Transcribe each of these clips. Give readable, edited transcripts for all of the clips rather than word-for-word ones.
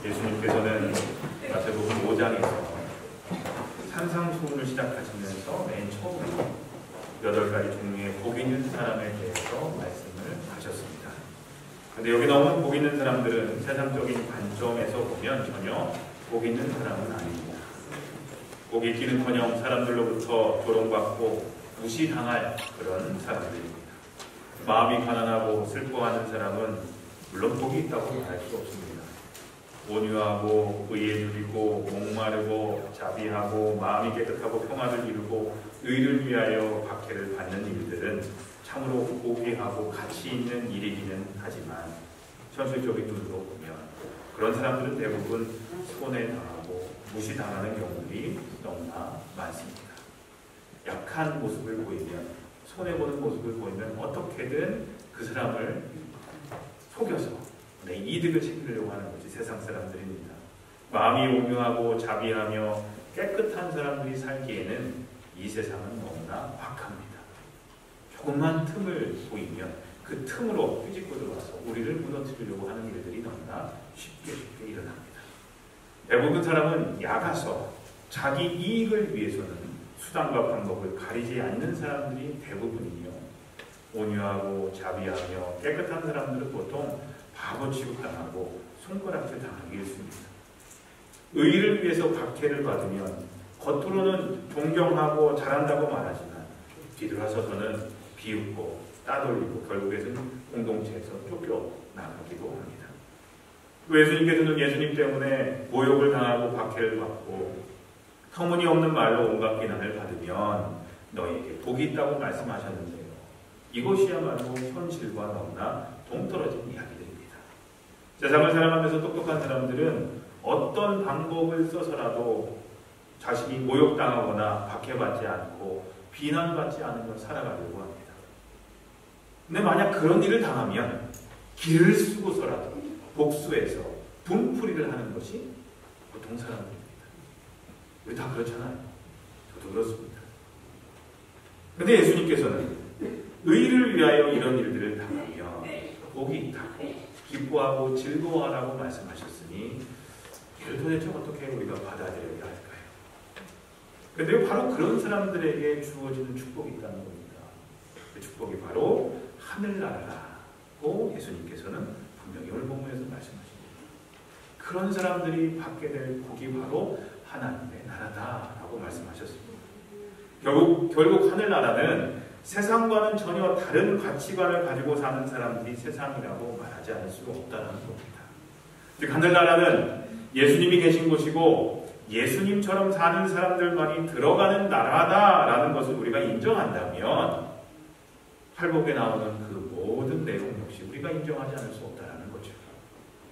예수님께서는 마태복음 5장에서 산상수훈을 시작하시면서 맨 처음에 8가지 종류의 복 있는 사람에 대해서 말씀을 하셨습니다. 그런데 여기 나오는 복 있는 사람들은 세상적인 관점에서 보면 전혀 복 있는 사람은 아닙니다. 복 있기는커녕 사람들로부터 조롱받고 무시당할 그런 사람들입니다. 마음이 가난하고 슬퍼하는 사람은 물론 복이 있다고 말할 수 없습니다. 온유하고 의에 누리고 목마르고 자비하고 마음이 깨끗하고 평화를 이루고 의를 위하여 박해를 받는 일들은 참으로 고귀하고 가치 있는 일이기는 하지만 현실적인 눈으로 보면 그런 사람들은 대부분 손해당하고 무시당하는 경우들이 너무나 많습니다. 약한 모습을 보이면, 손해보는 모습을 보이면 어떻게든 그 사람을 속여서 내 이득을 챙기려고 하는 것이 세상 사람들입니다. 마음이 온유하고 자비하며 깨끗한 사람들이 살기에는 이 세상은 너무나 박합니다. 조금만 틈을 보이면 그 틈으로 휘짓고 들어와서 우리를 무너뜨리려고 하는 일들이 너무나 쉽게 일어납니다. 대부분 사람은 약아서 자기 이익을 위해서는 수단과 방법을 가리지 않는 사람들이 대부분이며, 온유하고 자비하며 깨끗한 사람들은 보통 바보 취급당하고 손가락질 당하기 일쑤입니다. 의를 위해서 박해를 받으면 겉으로는 존경하고 잘한다고 말하지만 뒤돌아서서는 비웃고 따돌리고 결국에는 공동체에서 쫓겨나가기도 합니다. 예수님께서는 예수님 때문에 모욕을 당하고 박해를 받고 터무니없는 말로 온갖 비난을 받으면 너에게 복이 있다고 말씀하셨는데요. 이것이야말로 현실과 너무나 동떨어진 이야기들입니다. 세상을 살아가면서 똑똑한 사람들은 어떤 방법을 써서라도 자신이 모욕당하거나 박해받지 않고 비난받지 않으며 살아가려고 합니다. 근데 만약 그런 일을 당하면 길을 쓰고서라도 복수해서 분풀이를 하는 것이 보통 사람들입니다. 우리 다 그렇잖아요. 저도 그렇습니다. 그런데 예수님께서는 의를 위하여 이런 일들을 당하며 복이 있다고 기뻐하고 즐거워하라고 말씀하셨으니 이를 도대체 어떻게 우리가 받아들여야 할까요? 그런데 바로 그런 사람들에게 주어지는 축복이 있다는 겁니다. 그 축복이 바로 하늘나라라고 예수님께서는 분명히 오늘 본문에서 말씀하십니다. 그런 사람들이 받게 될 복이 바로 하나님의 나라다라고 말씀하셨습니다. 결국 하늘나라는 세상과는 전혀 다른 가치관을 가지고 사는 사람들이 세상이라고 말하지 않을 수가 없다는 겁니다. 즉 하늘나라는 예수님이 계신 곳이고 예수님처럼 사는 사람들만이 들어가는 나라다라는 것을 우리가 인정한다면 팔복에 나오는 그 모든 내용 역시 우리가 인정하지 않을 수 없다는 거죠.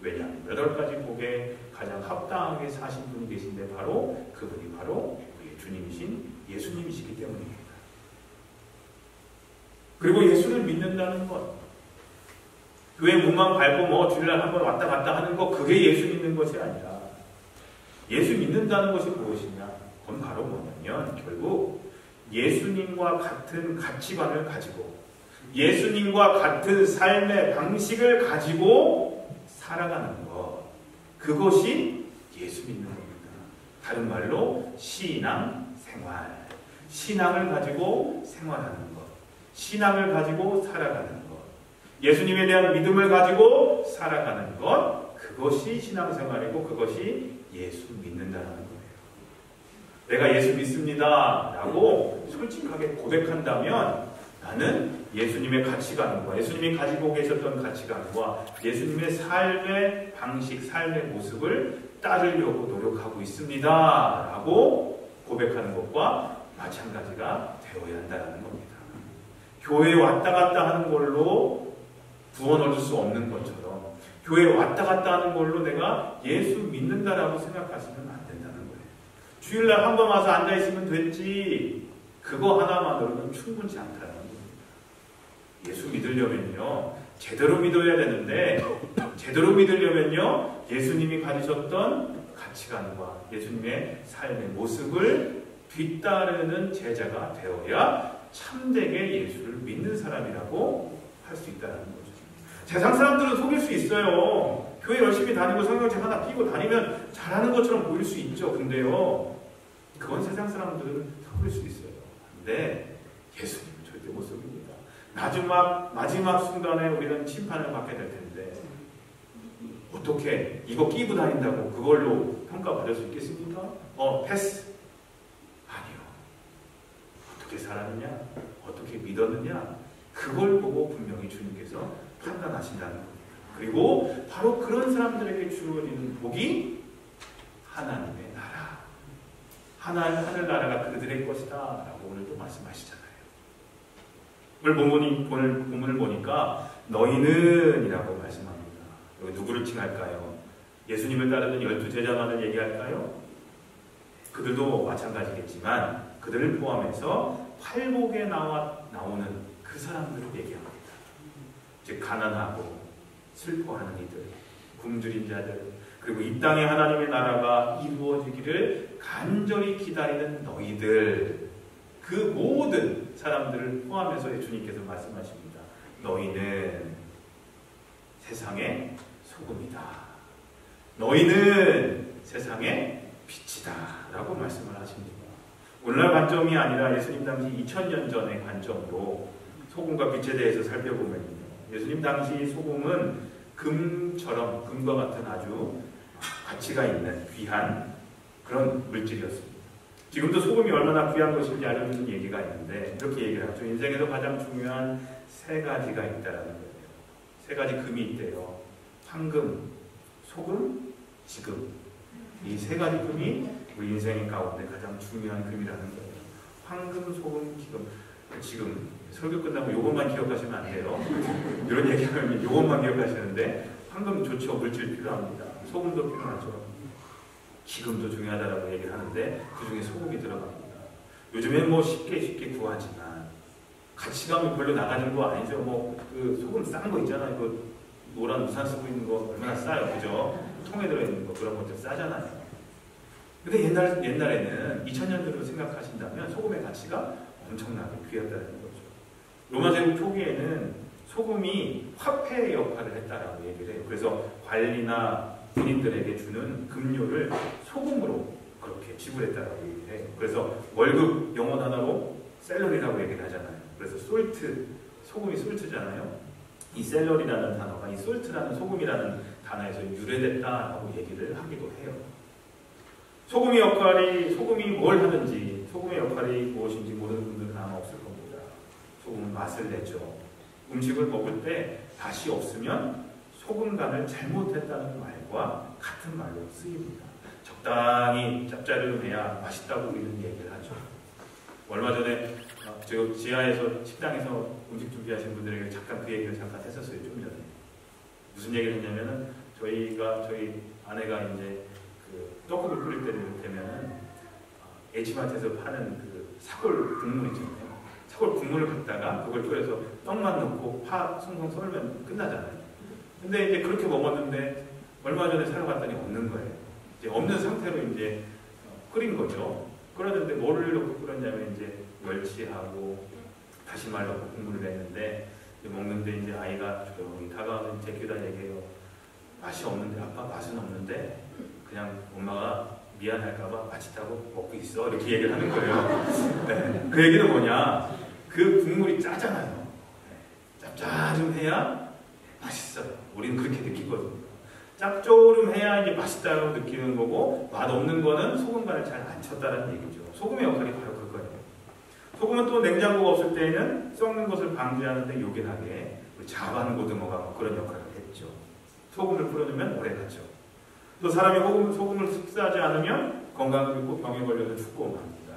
왜냐하면 8가지 복에 가장 합당하게 사신 분이 계신데 바로 그분이 바로 우리의 주님이신 예수님이시기 때문입니다. 그리고 예수를 믿는다는 것, 교회 문만 밟고 주일날 한번 왔다 갔다 하는 것, 그게 예수 믿는 것이 아니라 예수 믿는다는 것이 무엇이냐? 그건 바로 뭐냐면 결국 예수님과 같은 가치관을 가지고 예수님과 같은 삶의 방식을 가지고 살아가는 것, 그것이 예수 믿는 겁니다. 다른 말로 신앙생활, 신앙을 가지고 생활하는 것, 신앙을 가지고 살아가는 것, 예수님에 대한 믿음을 가지고 살아가는 것, 그것이 신앙생활이고 그것이 예수 믿는다는 거예요. 내가 예수 믿습니다 라고 솔직하게 고백한다면 나는 예수님의 가치관과 예수님이 가지고 계셨던 가치관과 예수님의 삶의 방식, 삶의 모습을 따르려고 노력하고 있습니다 라고 고백하는 것과 마찬가지가 되어야 한다는 겁니다. 교회에 왔다 갔다 하는 걸로 구원 얻을 수 없는 것처럼 교회에 왔다 갔다 하는 걸로 내가 예수 믿는다라고 생각하시면 안 된다는 거예요. 주일날 한 번 와서 앉아있으면 됐지, 그거 하나만으로는 충분치 않다는 겁니다. 예수 믿으려면요 제대로 믿어야 되는데, 제대로 믿으려면요 예수님이 가지셨던 가치관과 예수님의 삶의 모습을 뒤따르는 제자가 되어야 참되게 예수를 믿는 사람이라고 할 수 있다는 거죠. 세상 사람들은 속일 수 있어요. 교회 열심히 다니고 성경책 하나 끼고 다니면 잘하는 것처럼 보일 수 있죠. 근데요, 그건 세상 사람들은 속을 수 있어요. 근데 예수님은 절대 못 속입니다. 마지막 순간에 우리는 심판을 받게 될 텐데 어떻게 이거 끼고 다닌다고 그걸로 평가받을 수 있겠습니까? 패스. 아니요. 어떻게 살았느냐? 어떻게 믿었느냐? 그걸 보고 분명히 주님께서 판단하신다는 겁니다. 그리고 바로 그런 사람들에게 주어지는 복이 하나님의 나라. 하늘나라가 그들의 것이다 라고 오늘 또 말씀하시잖아요. 오늘 본문을 보니까 너희는 이라고 말씀합니다. 여기 누구를 칭할까요? 예수님을 따르는 12제자만을 얘기할까요? 그들도 마찬가지겠지만 그들을 포함해서 팔복에 나오는 그 사람들을 얘기합니다. 즉 가난하고 슬퍼하는 이들, 굶주린 자들, 그리고 이 땅에 하나님의 나라가 이루어지기를 간절히 기다리는 너희들, 그 모든 사람들을 포함해서 주님께서 말씀하십니다. 너희는 세상의 소금이다. 너희는 세상의 빛이다 라고 말씀을 하십니다. 오늘날 관점이 아니라 예수님 당시 2000년 전의 관점으로 소금과 빛에 대해서 살펴보면요, 예수님 당시 소금은 금과 같은 아주 가치가 있는 귀한 그런 물질이었습니다. 지금도 소금이 얼마나 귀한 것인지 알려주는 얘기가 있는데 이렇게 얘기를 하죠. 인생에서 가장 중요한 세 가지가 있다라는 거예요. 세 가지 금이 있대요. 황금, 소금, 지금. 이 세 가지 금이 우리 인생 가운데 가장 중요한 금이라는 거예요. 황금, 소금, 지금 설교 끝나고 요것만 기억하시면 안 돼요. 이런 얘기하면 요것만 기억하시는데 황금 좋죠. 물질 필요합니다. 소금도 필요하죠. 기금도 중요하다라고 얘기를 하는데 그 중에 소금이 들어갑니다. 요즘엔 뭐 쉽게 구하지만 가치감이 별로 나가는 거 아니죠. 그 소금 싼 거 있잖아요. 그 노란 우산 쓰고 있는 거 얼마나 싸요, 그죠? 통에 들어있는 거 그런 것들 싸잖아요. 근데 옛날에는 2000년대로 생각하신다면 소금의 가치가 엄청나게 귀하다는 거죠. 로마 제국 초기에는 소금이 화폐의 역할을 했다라고 얘기를 해요. 그래서 관리나 군인들에게 주는 금료를 소금으로 그렇게 지불했다라고 얘기를 해요. 그래서 월급 영어 단어로 셀러리라고 얘기를 하잖아요. 그래서 솔트, 소금이 솔트잖아요. 이 셀러리라는 단어가 이 솔트라는 소금이라는 단어에서 유래됐다라고 얘기를 하기도 해요. 소금이 뭘 하는지, 소금의 역할이 무엇인지 모르는 분들은 아마 없을 겁니다. 소금은 맛을 내죠. 음식을 먹을 때 맛이 없으면 소금 간을 잘못했다는 말과 같은 말로 쓰입니다. 적당히 짭짤해야 맛있다고 우리는 얘기를 하죠. 얼마 전에 제가 지하에서 식당에서 음식 준비하신 분들에게 잠깐 그 얘기를 잠깐 했었어요. 좀 전에. 무슨 얘기를 했냐면은 저희 아내가 이제 그 떡국을 끓일 때 되면은 H마트에서 파는 그 사골 국물 있잖아요. 사골 국물을 갖다가 그걸 끓여서 떡만 넣고 파 송송 썰면 끝나잖아요. 근데 이제 그렇게 먹었는데 얼마 전에 사러 갔더니 없는 거예요. 이제 없는 상태로 이제 끓인 거죠. 끓였는데 뭐를 넣고 끓였냐면 이제 멸치하고 다시마를 넣고 국물을 냈는데 먹는데 이제 아이가 조용히 다가오는 제 귀에다 얘기해요. 맛이 없는데 아빠 맛은 없는데 그냥 엄마가 미안할까봐 맛있다고 먹고 있어 이렇게 얘기를 하는 거예요. 네. 그 얘기는 뭐냐, 그 국물이 짜잖아요. 짭짤해야 맛있어요. 우리는 그렇게 느끼거든요. 짭조름해야 이제 맛있다고 느끼는 거고 맛없는 거는 소금 간을 잘 안 쳤다는 얘기죠. 소금의 역할이 바로 그거예요. 소금은 또 냉장고가 없을 때에는 썩는 것을 방지하는데 요긴하게 자반고등어가 그런 역할을 했죠. 소금을 뿌려주면 오래 가죠. 또 사람이 소금을 흡수하지 않으면 건강을 잃고 병에 걸려서 죽고 맙니다.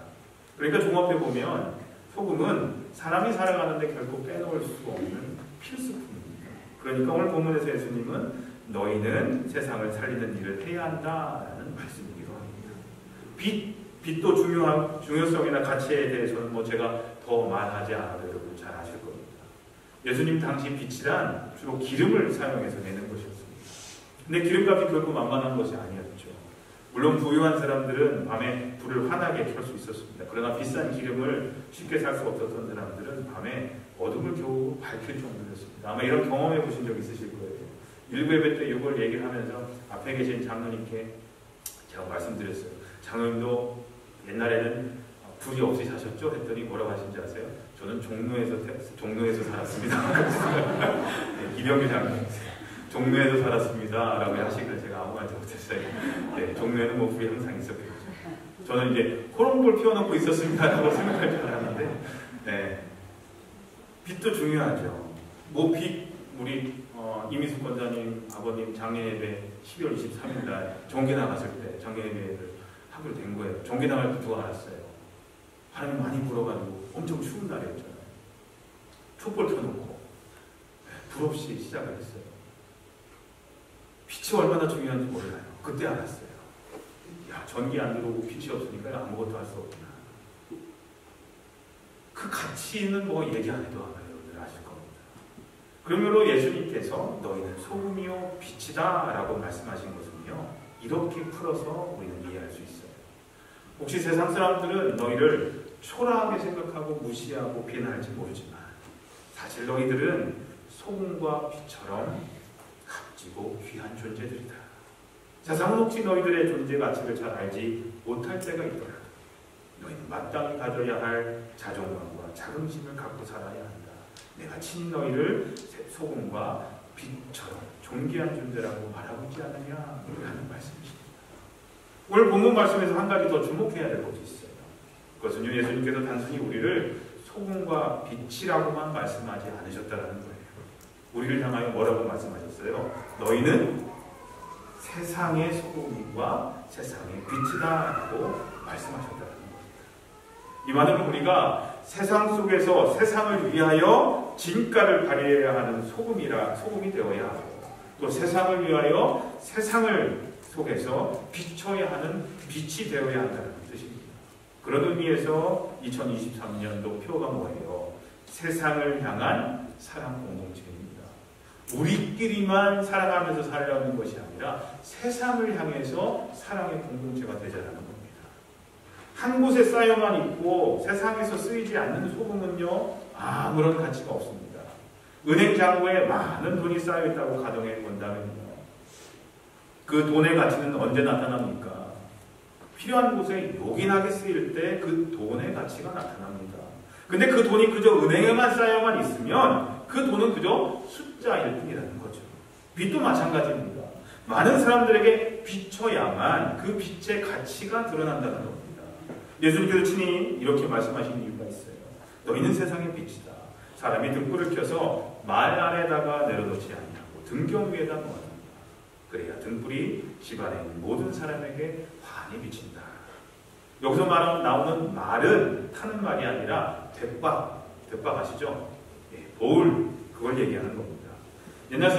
그러니까 종합해 보면 소금은 사람이 살아가는데 결코 빼놓을 수 없는 필수품입니다. 그러니까 오늘 본문에서 예수님은 너희는 세상을 살리는 일을 해야 한다라는 말씀이기도 합니다. 빛도 중요성이나 가치에 대해서는 뭐 제가 더 말하지 않아도 여러분 잘 아실 겁니다. 예수님 당시 빛이란 주로 기름을 사용해서 내는 것이었습니다. 근데 기름값이 결코 만만한 것이 아니었죠. 물론 부유한 사람들은 밤에 불을 환하게 켤 수 있었습니다. 그러나 비싼 기름을 쉽게 살 수 없었던 사람들은 밤에 어둠을 겨우 밝힐 정도였습니다. 아마 이런 경험해 보신 적 있으실 거예요. 일부 예배 때 이걸 얘기를 하면서 앞에 계신 장로님께 제가 말씀드렸어요. 장로님도 옛날에는 불이 없이 사셨죠? 했더니 뭐라고 하신지 아세요? 저는 종로에서 살았습니다. 네, 이병규 장로님, 종로에서 살았습니다 라고 하시길래 제가 아무 말도 못했어요. 네, 종로에는 뭐 불이 항상 있었겠죠. 저는 이제 호롱불 피워놓고 있었습니다 라고 생각할 줄 알았는데, 네, 빛도 중요하죠. 뭐 빛, 우리 이미숙 권사님 아버님 장례예배 12월 23일 날 종교 나갔을 때 장례예배를 하기로 된 거예요. 종교 나갈 때 누가 알았어요? 바람이 많이 불어가지고 엄청 추운 날이었잖아요. 촛불 켜놓고 불 없이 시작을 했어요. 빛이 얼마나 중요한지 몰라요. 그때 알았어요. 야, 전기 안 들어오고 빛이 없으니까 아무것도 할 수 없구나. 그 가치는 뭐 얘기 안 해도 아마 여러분들 아실 겁니다. 그러므로 예수님께서 너희는 소금이요 빛이다 라고 말씀하신 것은요, 이렇게 풀어서 우리는 이해할 수 있어요. 혹시 세상 사람들은 너희를 초라하게 생각하고 무시하고 비난할지 모르지만 사실 너희들은 소금과 빛처럼 값지고 귀한 존재들이다. 세상은 혹시 너희들의 존재 가치를 잘 알지 못할 때가 있더라도 너희는 마땅히 가져야 할 자존감과 자긍심을 갖고 살아야 한다. 내가 친히 너희를 소금과 빛처럼 존귀한 존재라고 말하고 있지 않느냐 하는 말씀이십니다. 오늘 본문 말씀에서 한 가지 더 주목해야 될 것이 있어요. 그것은 예수님께서 단순히 우리를 소금과 빛이라고만 말씀하지 않으셨다는 거예요. 우리를 향하여 뭐라고 말씀하셨어요? 너희는 세상의 소금과 세상의 빛이다 라고 말씀하셨다는 겁니다. 이 말은 우리가 세상 속에서 세상을 위하여 진가를 발휘해야 하는 소금이 되어야 하고, 또 세상을 위하여 세상을 속에서 비춰야 하는 빛이 되어야 한다는 뜻입니다. 그런 의미에서 2023년도 표가 뭐예요? 세상을 향한 사랑 공동체입니다. 우리끼리만 사랑하면서 살려는 것이 아니라 세상을 향해서 사랑의 공동체가 되자라는 겁니다. 한 곳에 쌓여만 있고 세상에서 쓰이지 않는 소금은요, 아무런 가치가 없습니다. 은행 잔고에 많은 돈이 쌓여있다고 가정해 본다면요, 그 돈의 가치는 언제 나타납니까? 필요한 곳에 요긴하게 쓰일 때 그 돈의 가치가 나타납니다. 근데 그 돈이 그저 은행에만 쌓여만 있으면 그 돈은 그저 숫자일 뿐이라는 거죠. 빛도 마찬가지입니다. 많은 사람들에게 비춰야만 그 빛의 가치가 드러난다는 겁니다. 예수님께서 친히 이렇게 말씀하신 이유가 있어요. 너희는 세상의 빛이다. 사람이 등불을 켜서 말 아래다가 내려놓지 아니하고 등경 위에다 놓아둔다. 그래야 등불이 집안에 있는 모든 사람에게 환히 비친다. 여기서 나오는 말은 타는 말이 아니라 대박 아시죠? 보울, 그걸 얘기하는 겁니다. 옛날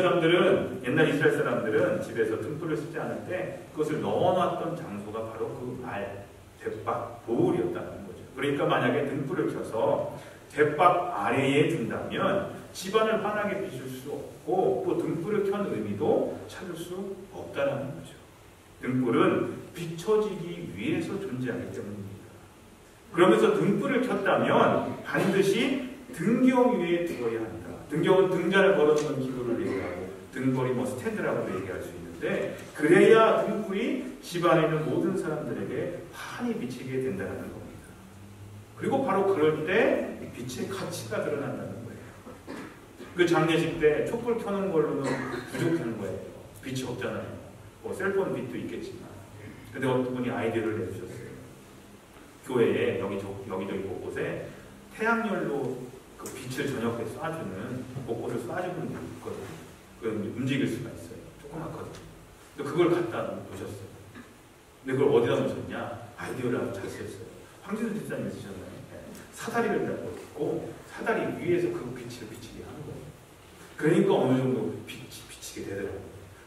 이스라엘 사람들은 집에서 등불을 쓰지 않을 때 그것을 넣어놨던 장소가 바로 그 말, 대박, 보울이었다는 거죠. 그러니까 만약에 등불을 켜서 대박 아래에 둔다면 집안을 환하게 비출 수 없고, 또 등불을 켠 의미도 찾을 수 없다는 거죠. 등불은 비춰지기 위해서 존재하기 때문입니다. 그러면서 등불을 켰다면 반드시 등경 위에 두어야 한다. 등경은 등잔을 걸어두는 기구를 얘기하고, 등걸이 스탠드라고도 얘기할 수 있는데, 그래야 등불이 집안에 있는 모든 사람들에게 환히 비치게 된다는 겁니다. 그리고 바로 그럴 때 빛의 가치가 드러난다는 거예요. 그 장례식 때 촛불 켜는 걸로는 부족한 거예요. 빛이 없잖아요. 뭐 셀폰 빛도 있겠지만. 근데 어떤 분이 아이디어를 내주셨어요. 교회에 여기저기 곳곳에 태양열로 그 빛을 저녁에 쏴주는, 곳곳을 쏴주는 게 있거든요. 그 움직일 수가 있어요. 조그맣거든요. 근데 그걸 갖다 놓으셨어요. 근데 그걸 어디다 놓으셨냐? 아이디어를 아주 잘 썼어요. 황진우 집사님이 쓰셨나요? 사다리를 놓고 사다리 위에서 그 빛을 비치게 하는 거예요. 그러니까 어느 정도 비치게 되더라고요.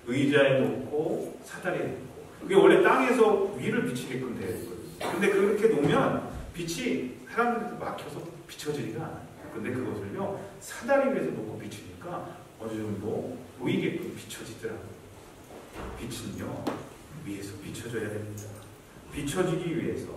의자에 놓고 사다리에 놓고. 그게 원래 땅에서 위를 비치게끔 되어 있거든요. 근데 그렇게 놓으면 빛이 사람들한테 막혀서 비춰지지가 않아요. 근데 그것을요, 사다리 위에서 놓고 비추니까 어느 정도 보이게끔 비춰지더라고요. 빛은요, 위에서 비춰져야 됩니다. 비춰지기 위해서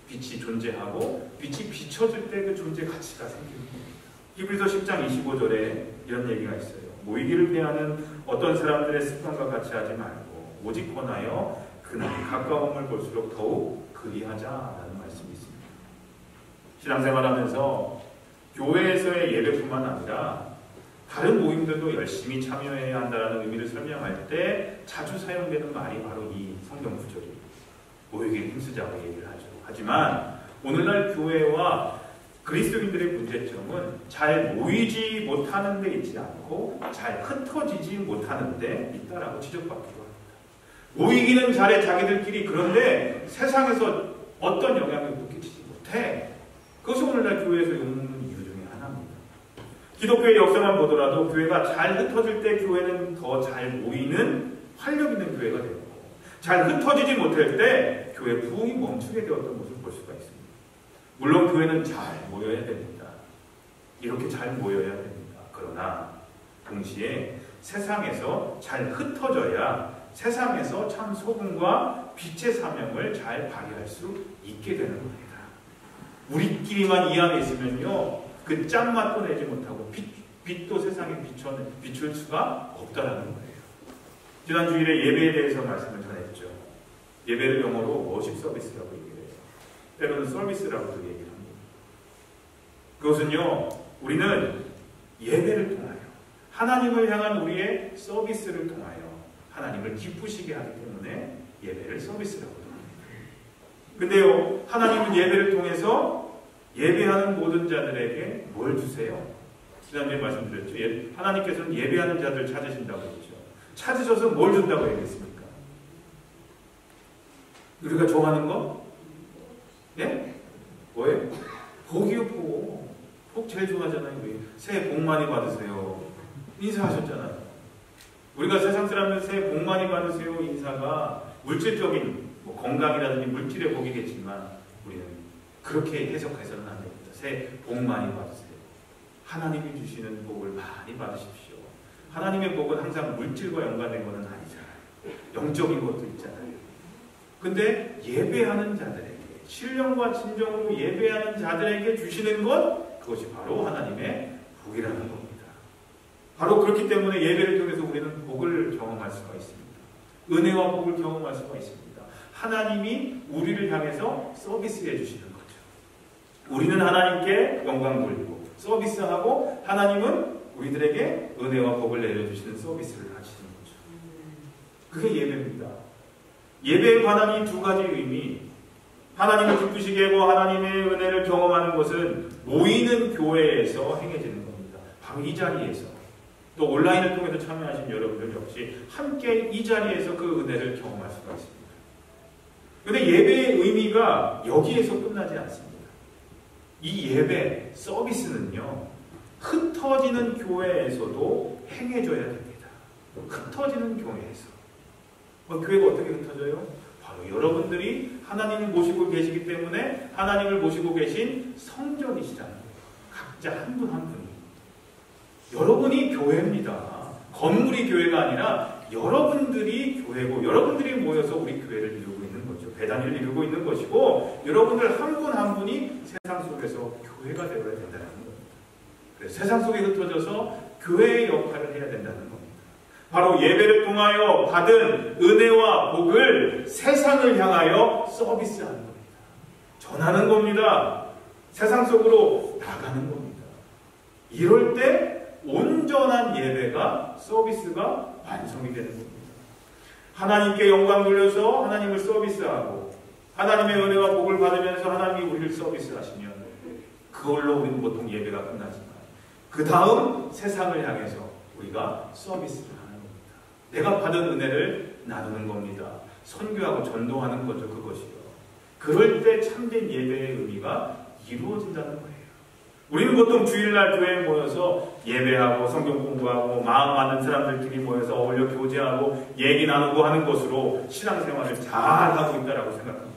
빛이 존재하고, 빛이 비춰질 때 그 존재 가치가 생기는 겁니다. 히브리서 10장 25절에 이런 얘기가 있어요. 모이기를 피하는 어떤 사람들의 습관과 같이 하지 말고 오직 권하여 그날이 가까움을 볼수록 더욱 그리하자라는 말씀이 있습니다. 신앙생활하면서 교회에서의 예배뿐만 아니라 다른 모임들도 열심히 참여해야 한다는 의미를 설명할 때 자주 사용되는 말이 바로 이 성경 구절입니다. 모이기를 힘쓰자고 얘기를 하죠. 하지만 오늘날 교회와 그리스도인들의 문제점은 잘 모이지 못하는 데 있지 않고 잘 흩어지지 못하는 데 있다라고 지적받기도 합니다. 모이기는 잘해 자기들끼리. 그런데 세상에서 어떤 영향을 끼치지 못해. 그것이 오늘날 교회에서 욕먹는 이유 중에 하나입니다. 기독교의 역사만 보더라도 교회가 잘 흩어질 때 교회는 더 잘 모이는 활력 있는 교회가 되고, 잘 흩어지지 못할 때 교회 부흥이 멈추게 되었던 것을 볼 수가 있습니다. 물론 교회는 잘 모여야 됩니다. 이렇게 잘 모여야 됩니다. 그러나 동시에 세상에서 잘 흩어져야 세상에서 참 소금과 빛의 사명을 잘 발휘할 수 있게 되는 겁니다. 우리끼리만 이 안에 있으면요, 그 짠맛도 내지 못하고 빛도 세상에 비출 수가 없다라는 거예요. 지난 주일에 예배에 대해서 말씀을 전했죠. 예배를 영어로 워십 서비스라고 얘기해요. 때로는 서비스라고도 얘기를 합니다. 그것은요, 우리는 예배를 통하여 하나님을 향한 우리의 서비스를 통하여 하나님을 기쁘시게 하기 때문에 예배를 서비스라고 합니다. 근데요, 하나님은 예배를 통해서 예배하는 모든 자들에게 뭘 주세요? 지난주에 말씀드렸죠. 하나님께서는 예배하는 자들 찾으신다고 했죠. 찾으셔서 뭘 준다고 얘기했습니까? 우리가 좋아하는 거? 예? 뭐예요? 복이요, 복. 복 제일 좋아하잖아요. 우리 새해 복 많이 받으세요. 인사하셨잖아요. 우리가 세상 사람들 새해 복 많이 받으세요 인사가 물질적인 건강이라든지 물질의 복이겠지만 우리는 그렇게 해석해서는 안 됩니다. 새해 복 많이 받으세요. 하나님이 주시는 복을 많이 받으십시오. 하나님의 복은 항상 물질과 연관된 것은 아니잖아요. 영적인 것도 있잖아요. 근데 예배하는 자들에게, 신령과 진정으로 예배하는 자들에게 주시는 것, 그것이 바로 하나님의 복이라는 겁니다. 바로 그렇기 때문에 예배를 통해서 우리는 복을 경험할 수가 있습니다. 은혜와 복을 경험할 수가 있습니다. 하나님이 우리를 향해서 서비스해 주시는 거죠. 우리는 하나님께 영광 돌리고 서비스하고, 하나님은 우리들에게 은혜와 복을 내려주시는 서비스를 하시는 거죠. 그게 예배입니다. 예배에 관한 이 두 가지 의미, 하나님을 기쁘시게 하고 하나님의 은혜를 경험하는 것은 모이는 교회에서 행해지는 겁니다. 바로 이 자리에서, 또 온라인을 통해서 참여하신 여러분들 역시 함께 이 자리에서 그 은혜를 경험할 수가 있습니다. 그런데 예배의 의미가 여기에서 끝나지 않습니다. 이 예배 서비스는요, 흩어지는 교회에서도 행해줘야 됩니다. 흩어지는 교회에서. 교회가 어떻게 흩어져요? 바로 여러분들이 하나님을 모시고 계시기 때문에 하나님을 모시고 계신 성전이시잖아요. 각자 한 분 한 분이. 여러분이 교회입니다. 건물이 교회가 아니라 여러분들이 교회고, 여러분들이 모여서 우리 교회를 이루고 있는 거죠. 배단위를 이루고 있는 것이고, 여러분들 한 분 한 분이 세상 속에서 교회가 되어야 된다는 겁니다. 그래서 세상 속에 흩어져서 교회의 역할을 해야 된다는 겁니다. 바로 예배를 통하여 받은 은혜와 복을 세상을 향하여 서비스하는 겁니다. 전하는 겁니다. 세상 속으로 나가는 겁니다. 이럴 때 온전한 예배가, 서비스가 완성이 되는 겁니다. 하나님께 영광 돌려서 하나님을 서비스하고, 하나님의 은혜와 복을 받으면서 하나님이 우리를 서비스하시면 그걸로 우리는 보통 예배가 끝나지만, 그 다음 세상을 향해서 우리가 서비스를 하는 겁니다. 내가 받은 은혜를 나누는 겁니다. 선교하고 전도하는 거죠, 그것이요. 그럴 때 참된 예배의 의미가 이루어진다는 거예요. 우리는 보통 주일날 교회에 모여서 예배하고 성경 공부하고 마음 맞는 사람들끼리 모여서 어울려 교제하고 얘기 나누고 하는 것으로 신앙생활을 잘하고 있다고 생각합니다.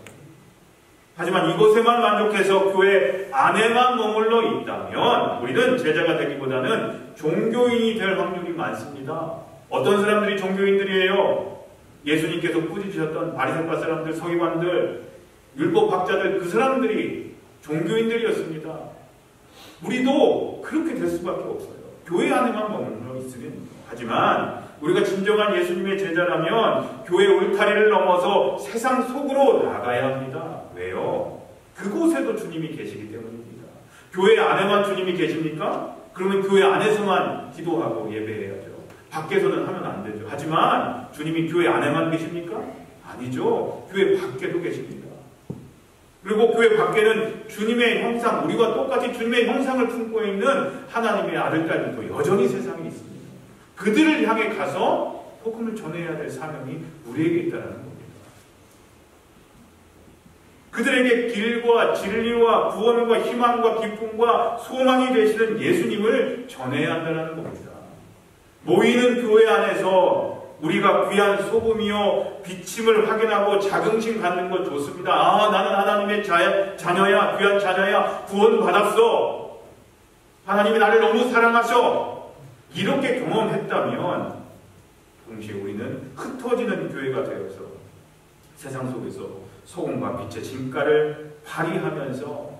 하지만 이곳에만 만족해서 교회 안에만 머물러 있다면 우리는 제자가 되기보다는 종교인이 될 확률이 많습니다. 어떤 사람들이 종교인들이에요? 예수님께서 꾸짖으셨던 바리새파 사람들, 서기관들, 율법학자들, 그 사람들이 종교인들이었습니다. 우리도 그렇게 될 수밖에 없어요. 교회 안에만 머물러 있으면 하지만 우리가 진정한 예수님의 제자라면 교회 울타리를 넘어서 세상 속으로 나가야 합니다. 왜요? 그곳에도 주님이 계시기 때문입니다. 교회 안에만 주님이 계십니까? 그러면 교회 안에서만 기도하고 예배해야죠. 밖에서는 하면 안 되죠. 하지만 주님이 교회 안에만 계십니까? 아니죠. 교회 밖에도 계십니다. 그리고 교회 밖에는 주님의 형상, 우리와 똑같이 주님의 형상을 품고 있는 하나님의 아들딸들도 여전히 세상에 있습니다. 그들을 향해 가서 복음을 전해야 될 사명이 우리에게 있다는 겁니다. 그들에게 길과 진리와 구원과 희망과 기쁨과 소망이 되시는 예수님을 전해야 한다는 겁니다. 모이는 교회 안에서 우리가 귀한 소금이요 비침을 확인하고 자긍심 갖는 것 좋습니다. 아, 나는 하나님의 자녀야, 귀한 자녀야, 구원 받았어. 하나님이 나를 너무 사랑하셔. 이렇게 경험했다면 동시에 우리는 흩어지는 교회가 되어서 세상 속에서 소금과 빛의 진가를 발휘하면서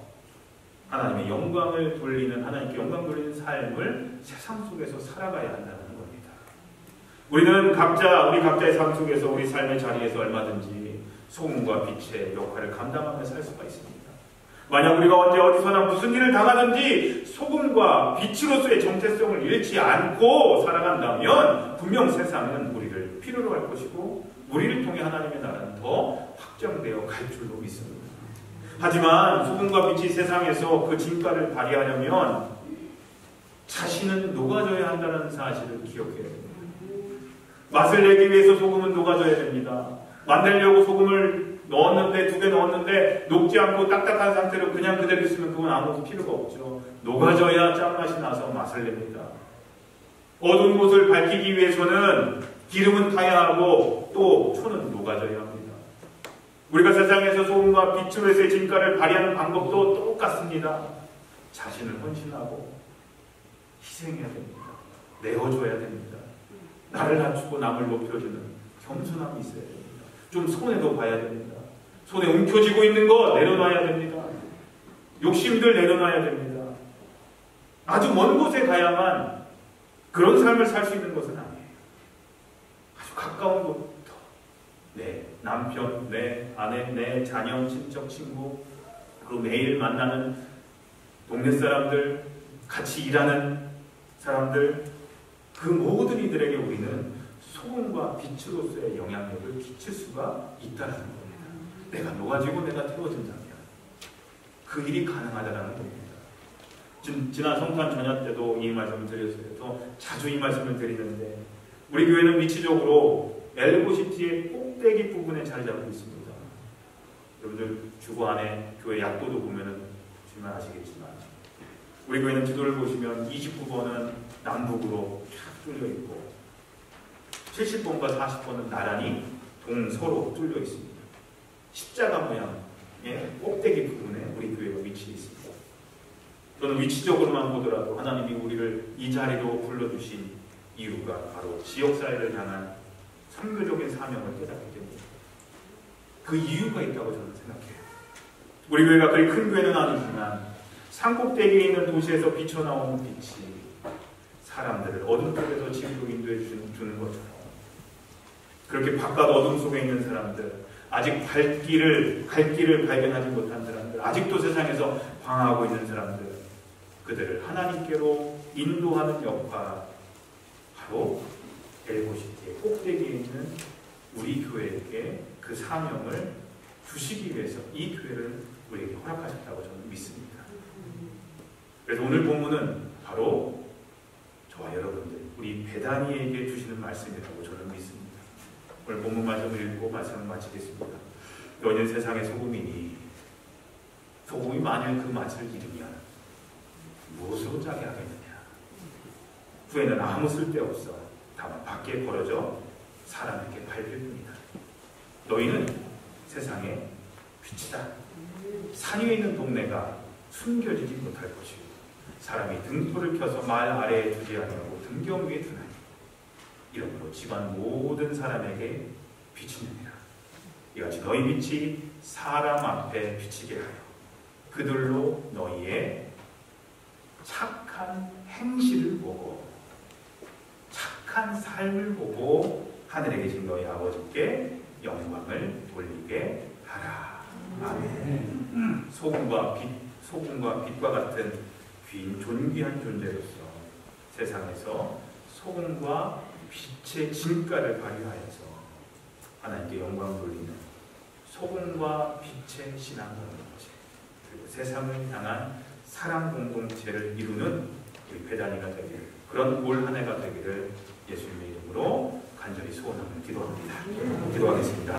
하나님의 영광을 돌리는, 하나님께 영광 돌리는 삶을 세상 속에서 살아가야 한다는 겁니다. 우리는 우리 각자의 삶 속에서 우리 삶의 자리에서 얼마든지 소금과 빛의 역할을 감당하며 살 수가 있습니다. 만약 우리가 언제 어디서나 무슨 일을 당하든지 소금과 빛으로서의 정체성을 잃지 않고 살아간다면 분명 세상은 우리를 필요로 할 것이고 우리를 통해 하나님의 나라는 더 확장되어 갈 줄로 믿습니다. 하지만 소금과 빛이 세상에서 그 진가를 발휘하려면 자신은 녹아져야 한다는 사실을 기억해야 됩니다. 맛을 내기 위해서 소금은 녹아져야 됩니다. 만들려고 소금을 넣었는데 2개 넣었는데 녹지 않고 딱딱한 상태로 그냥 그대로 있으면 그건 아무 필요가 없죠. 녹아져야 짠맛이 나서 맛을 냅니다. 어두운 곳을 밝히기 위해서는 기름은 타야 하고 또 초는 녹아져야 합니다. 우리가 세상에서 소금과 빛으로서의 진가를 발휘하는 방법도 똑같습니다. 자신을 헌신하고 희생해야 됩니다. 내어줘야 됩니다. 나를 낮추고 남을 높여주는 겸손함이 있어야 됩니다. 좀 손해도 봐야 됩니다. 손에 움켜쥐고 있는 거 내려놔야 됩니다. 욕심들 내려놔야 됩니다. 아주 먼 곳에 가야만 그런 삶을 살 수 있는 것은 아니에요. 아주 가까운 곳부터 내 남편, 내 아내, 내 자녀, 친척, 친구, 그리고 매일 만나는 동네 사람들, 같이 일하는 사람들, 그 모든 이들에게 우리는 소금과 빛으로서의 영향력을 끼칠 수가 있다는 겁니다. 내가 녹아지고 내가 태워진다면 그 일이 가능하다는 겁니다. 지난 성탄 전야 때도 이 말씀을 드렸어요. 또 자주 이 말씀을 드리는데 우리 교회는 위치적으로 엘보시티의 꼭대기 부분에 자리 잡고 있습니다. 여러분들 주거 안에 교회 약도도 보면은 보시면 아시겠지만 우리 교회는 지도를 보시면 29번은 남북으로 쫙 뚫려 있고 70번과 40번은 나란히 동서로 뚫려 있습니다. 십자가 모양의 꼭대기 부분에 우리 교회가 위치해 있습니다. 저는 위치적으로만 보더라도 하나님이 우리를 이 자리로 불러주신 이유가 바로 지역사회를 향한 선교적인 사명을 깨닫기 때문입니다. 그 이유가 있다고 저는 생각해요. 우리 교회가 그리 큰 교회는 아니지만 산꼭대기에 있는 도시에서 비쳐나오는 빛이 사람들을 어둠 속에서 집으로 인도해 주는 것처럼 그렇게 바깥 어둠 속에 있는 사람들, 아직 갈 길을 발견하지 못한 사람들, 아직도 세상에서 방황하고 있는 사람들, 그들을 하나님께로 인도하는 역할, 바로 엘보시티의 꼭대기에 있는 우리 교회에게 그 사명을 주시기 위해서 이 교회를 우리에게 허락하셨다고 저는 믿습니다. 그래서 오늘 본문은 바로 저와 여러분들, 우리 베다니에게 주시는 말씀이라고 저는 믿습니다. 오늘 본문 말씀을 읽고 말씀을 마치겠습니다. 너희는 세상의 소금이니 소금이 만일 그 맛을 잃으면 무엇으로 짜게 하겠느냐. 후에는 아무 쓸데없어 다만 밖에 벌어져 사람에게 밟힐 뿐이다. 너희는 세상의 빛이다. 산 위에 있는 동네가 숨겨지지 못할 것이고 사람이 등불을 켜서 말 아래에 두지 아니하고 등경 위에 두나니 이러므로 집안 모든 사람에게 비치느니라. 이같이 너희 빛이 사람 앞에 비치게 하여 그들로 너희의 착한 행실을 보고 착한 삶을 보고 하늘에 계신 너희 아버지께 영광을 돌리게 하라. 아멘. 소금과 빛과 같은 귀인 존귀한 존재로서 세상에서 소금과 빛의 진가를 발휘하여서 하나님께 영광 돌리는 소금과 빛의 신앙 공동체, 그리고 세상을 향한 사랑 공동체를 이루는 우리 배단이가 되기를, 그런 올 한 해가 되기를 예수님의 이름으로 간절히 소원하며 기도합니다. 기도하겠습니다.